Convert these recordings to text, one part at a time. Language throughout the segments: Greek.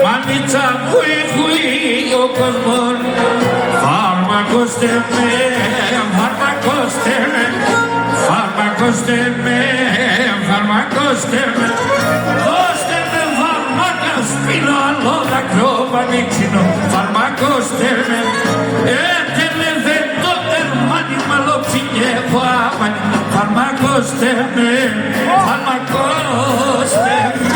Μανίτσα χουί χουί ο κόσμος, φάρμακοστε με, φάρμακοστε με, φάρμακοστε με, φάρμακοστε με, δώστε με φάρμακα, σπίνω άλλο δακρό πανίξινο, φάρμακοστε με, έτελε δεν το τερμάνι μαλοψινιεύω άμανι, φάρμακοστε με, φάρμακοστε με.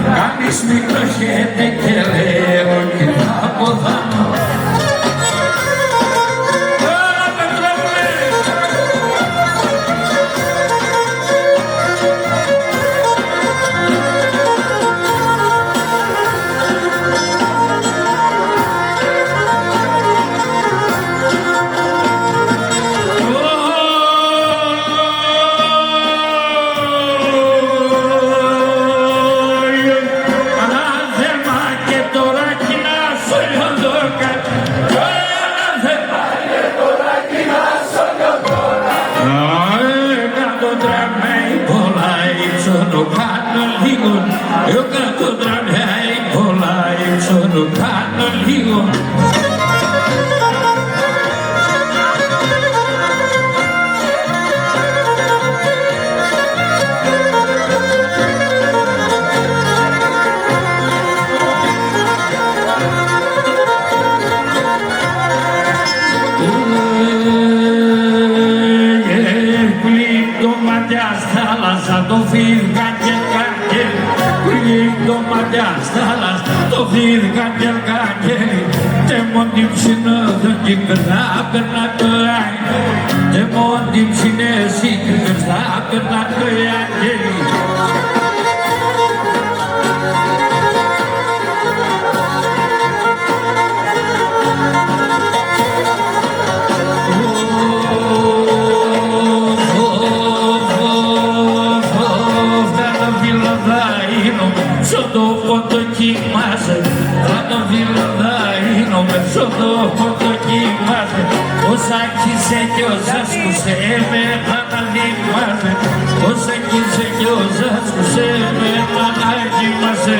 Κάνεις μικρό χέτε και λέω και θα ποδάνω. Eu canto tramei, polai, sono canto ligo. Το φύγα και καγγέλι, πριν το μαλλιά στάλας, το φύγα και καγγέλι, τε μόντι ψινόδον και περνά, περνά το άγγελι, τε μόντι ψινέσαι και περνά, περνά το άγγελι. Όσα κοίσε κι όσα σκούσε εμένα να λιμάζε, όσα κοίσε κι όσα σκούσε εμένα να κοιμάσαι.